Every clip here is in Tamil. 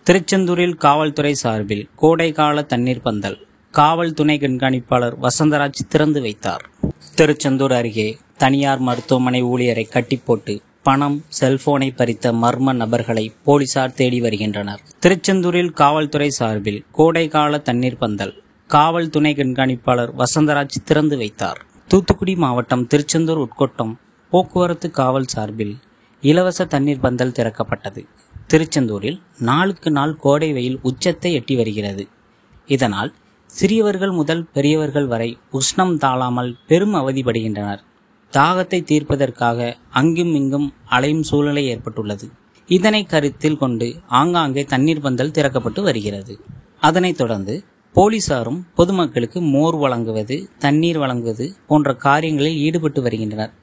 திருச்செந்தூரில் காவல்துறை சார்பில் கோடைகால தண்ணீர் பந்தல் காவல் துணை கண்காணிப்பாளர் வசந்தராஜ் திறந்து வைத்தார். திருச்செந்தூர் அருகே தனியார் மருத்துவமனை ஊழியரை கட்டி போட்டு பணம், செல்போனை பறித்த மர்ம நபர்களை போலீசார் தேடி வருகின்றனர். திருச்செந்தூரில் காவல்துறை சார்பில் கோடைகால தண்ணீர் பந்தல் காவல் துணை கண்காணிப்பாளர் வசந்தராஜ் திறந்து வைத்தார். தூத்துக்குடி மாவட்டம் திருச்செந்தூர் உட்கோட்டம் போக்குவரத்து காவல் சார்பில் இலவச தண்ணீர் பந்தல் திறக்கப்பட்டது. திருச்செந்தூரில் நாளுக்கு நாள் கோடை வெயில் உச்சத்தை எட்டி வருகிறது. இதனால் சிறியவர்கள் முதல் பெரியவர்கள் வரை உஷ்ணம் தாழாமல் பெரும் அவதிப்படுகின்றனர். தாகத்தை தீர்ப்பதற்காக அங்கும் இங்கும் அலையும் சூழ்நிலை ஏற்பட்டுள்ளது. இதனை கருத்தில் கொண்டு ஆங்காங்கே தண்ணீர் பந்தல் திறக்கப்பட்டு வருகிறது. அதனைத் தொடர்ந்து போலீசாரும் பொதுமக்களுக்கு மோர் வழங்குவது, தண்ணீர் வழங்குவது போன்ற காரியங்களில் ஈடுபட்டு வருகின்றனர்.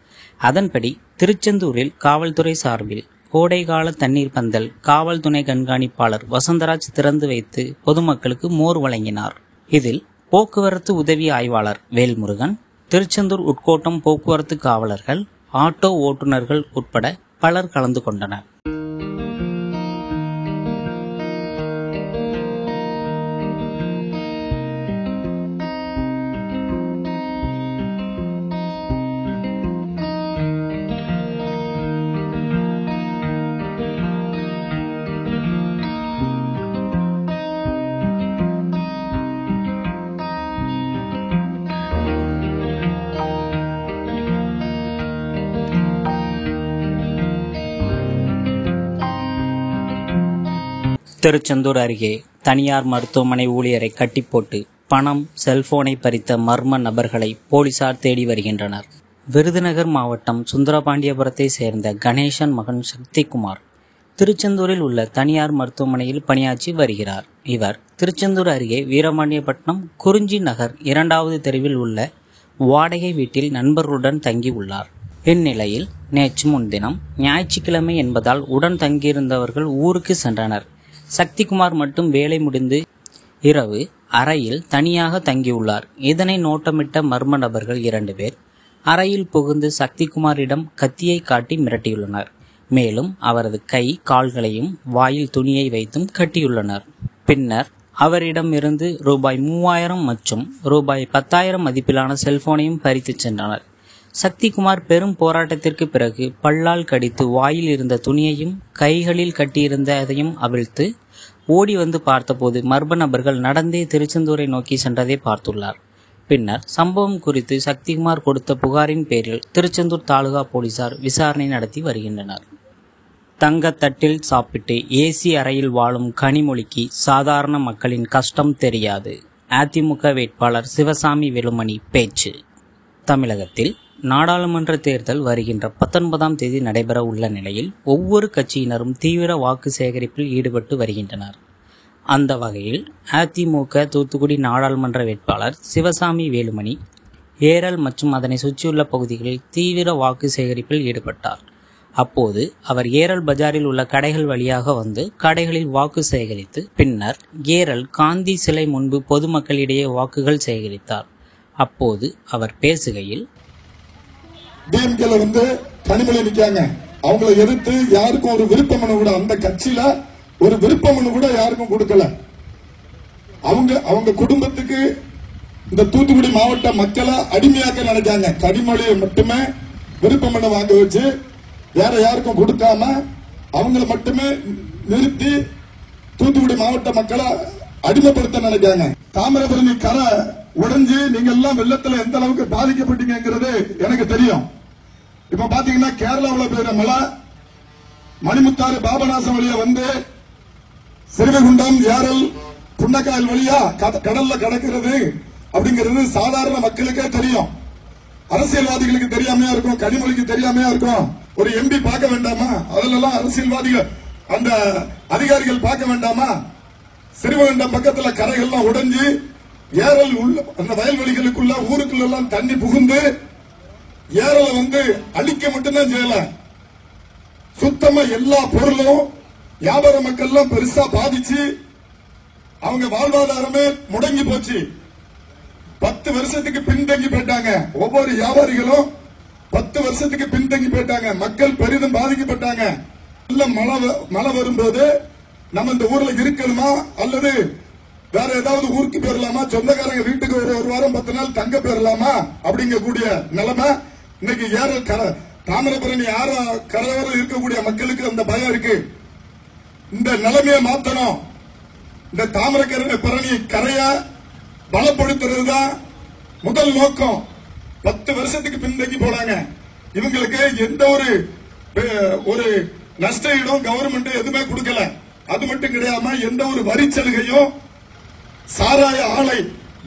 அதன்படி திருச்செந்தூரில் காவல்துறை சார்பில் கோடைகால தண்ணீர் பந்தல் காவல் துணை கண்காணிப்பாளர் வசந்தராஜ் திறந்து வைத்து பொதுமக்களுக்கு மோர் வழங்கினார். இதில் போக்குவரத்து உதவி ஆய்வாளர் வேல்முருகன், திருச்செந்தூர் உட்கோட்டம் போக்குவரத்து காவலர்கள், ஆட்டோ ஓட்டுநர்கள் உட்பட பலர் கலந்து கொண்டனர். திருச்செந்தூர் அருகே தனியார் மருத்துவமனை ஊழியரை கட்டி போட்டு பணம், செல்போனை பறித்த மர்ம நபர்களை போலீசார் தேடி வருகின்றனர். விருதுநகர் மாவட்டம் சுந்தரபாண்டியபுரத்தை சேர்ந்த கணேசன் மகன் சக்திகுமார் திருச்செந்தூரில் உள்ள தனியார் மருத்துவமனையில் பணியாற்றி வருகிறார். இவர் திருச்செந்தூர் அருகே வீரபாண்டியப்பட்டினம் குறிஞ்சி நகர் 2வது தெருவில் உள்ள வாடகை வீட்டில் நண்பர்களுடன் தங்கி உள்ளார். இந்நிலையில் நேற்று முன்தினம் ஞாயிற்றுக்கிழமை என்பதால் உடன் தங்கியிருந்தவர்கள் ஊருக்கு சென்றனர். சக்திகுமார் மட்டும் வேலை முடிந்து இரவு அறையில் தனியாக தங்கியுள்ளார். இதனை நோட்டமிட்ட மர்ம நபர்கள் 2 பேர் அறையில் புகுந்து சக்திகுமாரிடம் கத்தியை காட்டி மிரட்டியுள்ளனர். மேலும் அவரது கை, கால்களையும் வாயில் துணியை வைத்தும் கட்டியுள்ளனர். பின்னர் அவரிடம் இருந்து ரூபாய் 3000 மற்றும் ரூபாய் 10,000 மதிப்பிலான செல்போனையும் பறித்து சென்றனர். சக்திகுமார் பெரும் போராட்டத்திற்கு பிறகு பல்லால் கடித்து வாயில் இருந்த துணியையும் கைகளில் கட்டியிருந்ததையும் அவிழ்த்து ஓடி வந்து பார்த்தபோது மர்ம நபர்கள் நடந்தே திருச்செந்தூரை நோக்கி சென்றதை பார்த்துள்ளார். பின்னர் சம்பவம் குறித்து சக்திகுமார் கொடுத்த புகாரின் பேரில் திருச்செந்தூர் தாலுகா போலீசார் விசாரணை நடத்தி வருகின்றனர். தங்கத்தட்டில் சாப்பிட்டு ஏசி அறையில் வாழும் கனிமொழிக்கு சாதாரண மக்களின் கஷ்டம் தெரியாது. அதிமுக வேட்பாளர் சிவசாமி வேலுமணி பேச்சு. தமிழகத்தில் நாடாளுமன்ற தேர்தல் வருகின்ற 19ஆம் தேதி நடைபெற உள்ள நிலையில் ஒவ்வொரு கட்சியினரும் தீவிர வாக்கு சேகரிப்பில் ஈடுபட்டு வருகின்றனர். அந்த வகையில் அதிமுக தூத்துக்குடி நாடாளுமன்ற வேட்பாளர் சிவசாமி வேலுமணி ஏரல் மற்றும் அதனை சுற்றியுள்ள பகுதிகளில் தீவிர வாக்கு சேகரிப்பில் ஈடுபட்டார். அப்போது அவர் ஏரல் பஜாரில் உள்ள கடைகள் வழியாக வந்து கடைகளில் வாக்கு சேகரித்து பின்னர் ஏரல் காந்தி சிலை முன்பு பொதுமக்களிடையே வாக்குகள் சேகரித்தார். அப்போது அவர் பேசுகையில், டிஎம்கேல கனிமொழி நிக்காங்க, அவங்களை எதிர்த்து யாருக்கும் ஒரு விருப்ப மனு கூட, அந்த கட்சியில ஒரு விருப்ப மனு கூட யாருக்கும் கொடுக்கல. அவங்க குடும்பத்துக்கு இந்த தூத்துக்குடி மாவட்ட மக்களை அடிமையாக்க நினைக்காங்க. கனிமொழியை மட்டுமே விருப்ப மனு வாங்க வச்சு வேற யாருக்கும் கொடுக்காம அவங்களை மட்டுமே நிறுத்தி தூத்துக்குடி மாவட்ட மக்களை அடிமைப்படுத்த நினைக்காங்க. தாமிரபரணி கரை உடைஞ்சு நீங்க எல்லாம் வெள்ளத்துல எந்த அளவுக்கு பாதிக்கப்பட்டீங்கிறது எனக்கு தெரியும். இப்ப பாத்தீங்கன்னா கேரளாவில் பெய்யுற மழை மணிமுத்தாறு பாபநாசம் வழியா வந்து சிறுவைகுண்டம், ஏரல், புன்னக்காயல் வழியா கடல்ல கடக்கிறது அப்படிங்கிறது சாதாரண மக்களுக்கே தெரியும். அரசியல்வாதிகளுக்கு தெரியாமையா இருக்கும், கனிமொழிக்கு தெரியாமையா இருக்கும். ஒரு எம்பி பார்க்க வேண்டாமா? அதெல்லாம் அரசியல்வாதிகள் அந்த அதிகாரிகள் பார்க்க வேண்டாமா? சிறுவைகுண்டம் பக்கத்துல கரைகள்லாம் உடைஞ்சு ஏரல் உள்ள அந்த வயல்வெளிகளுக்குள்ள ஊருக்குள்ள எல்லாம் தண்ணி புகுந்து ஏரலை அழிக்க மட்டும்தான் செய்யல, சுத்தமா எல்லா பொருளும் வியாபார மக்கள் எல்லாம் பெருசா பாதிச்சு அவங்க வாழ்வாதாரமே முடங்கி போச்சு. 10 வருஷத்துக்கு பின்தங்கி போயிட்டாங்க. ஒவ்வொரு வியாபாரிகளும் 10 வருஷத்துக்கு பின்தங்கி போயிட்டாங்க. மக்கள் பெரிதும் பாதிக்கப்பட்டாங்க. மழை வரும்போது நம்ம இந்த ஊர்ல இருக்கணுமா அல்லது வேற ஏதாவது ஊருக்கு போயிடலாமா, சொந்தக்காரங்க வீட்டுக்கு ஒரு வாரம் 10 நாள் தங்க போயிடலாமா அப்படிங்கக்கூடிய நிலைமை இன்னைக்கு தாமிரபரணி கரையோரம் இருக்கக்கூடிய மக்களுக்கு அந்த பயம் இருக்கு. இந்த நிலைமையை மாற்றணும். இந்த தாமிரபரணி கரைய பலப்படுத்துறதுதான் முதல் நோக்கம். 10 வருஷத்துக்கு பின்தங்கி போனாங்க. இவங்களுக்கு எந்த ஒரு நஷ்ட ஈடும் கவர்மெண்ட் எதுவுமே கொடுக்கல. அது மட்டும் கிடையாம எந்த ஒரு வரி சலுகையும் சாராய ஆலை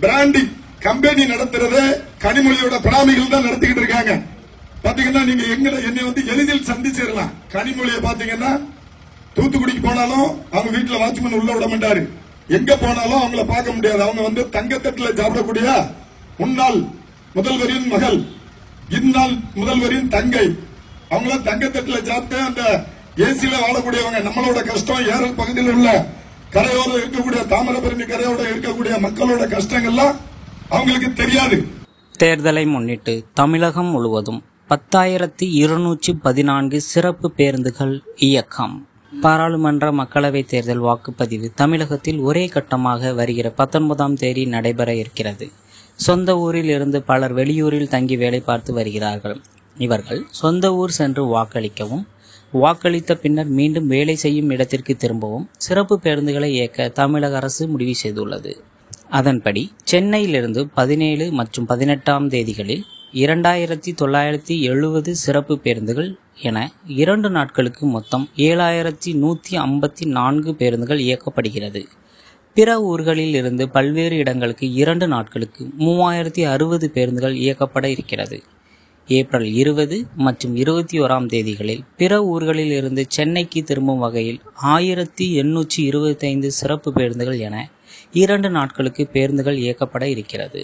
பிராண்டிங் கம்பெனி நடத்துறத கனிமொழியோட பிராமிகள் தான் நடத்திக்கிட்டு இருக்காங்க. பாத்தீங்கன்னா நீங்க என்னை எளிதில் சந்திச்சிடலாம். கனிமொழியை பாத்தீங்கன்னா தூத்துக்குடிக்கு போனாலும் அவங்க வீட்டுல வாட்ச்மேன் உள்ள விட மாட்டாரு. எங்க போனாலும் அவங்கள பார்க்க முடியாது. அவங்க தங்கத்தட்டுல சாப்பிடக்கூடிய முன்னாள் முதல்வரின் மகள், இந்நாள் முதல்வரின் தங்கை. அவங்கள தங்கத்தட்டுல சாப்பிட்டு அந்த ஏசியில வாழக்கூடியவங்க. நம்மளோட கஷ்டம் ஏரல் பகுதியில் உள்ள கரையோட இருக்கக்கூடிய தாமிரபரணி கரையோட இருக்கக்கூடிய மக்களோட கஷ்டங்கள்லாம் அவங்களுக்கு தெரியாது. தேர்தலை முன்னிட்டு தமிழகம் முழுவதும் 10,214 சிறப்பு பேருந்துகள் இயக்கம். பாராளுமன்ற மக்களவைத் தேர்தல் வாக்குப்பதிவு தமிழகத்தில் ஒரே கட்டமாக வருகிற 19ஆம் தேதி நடைபெற இருக்கிறது. சொந்த ஊரில் இருந்து பலர் வெளியூரில் தங்கி வேலை பார்த்து வருகிறார்கள். இவர்கள் சொந்த ஊர் சென்று வாக்களிக்கவும், வாக்களித்த பின்னர் மீண்டும் வேலை செய்யும் இடத்திற்கு திரும்பவும் சிறப்பு பேருந்துகளை இயக்க தமிழக அரசு முடிவு செய்துள்ளது. அதன்படி சென்னையிலிருந்து 17 மற்றும் 18ஆம் தேதிகளில் 2,970 சிறப்பு பேருந்துகள் என 2 நாட்களுக்கு மொத்தம் 7,154 பேருந்துகள் இயக்கப்படுகிறது. பிற ஊர்களில் இருந்து பல்வேறு இடங்களுக்கு 2 நாட்களுக்கு 3,060 பேருந்துகள் இயக்கப்பட இருக்கிறது. ஏப்ரல் 20 மற்றும் 21ஆம் தேதிகளில் பிற ஊர்களில் இருந்து சென்னைக்கு திரும்பும் வகையில் 1,825 சிறப்பு பேருந்துகள் என 2 நாட்களுக்கு பேருந்துகள் இயக்கப்பட இருக்கிறது.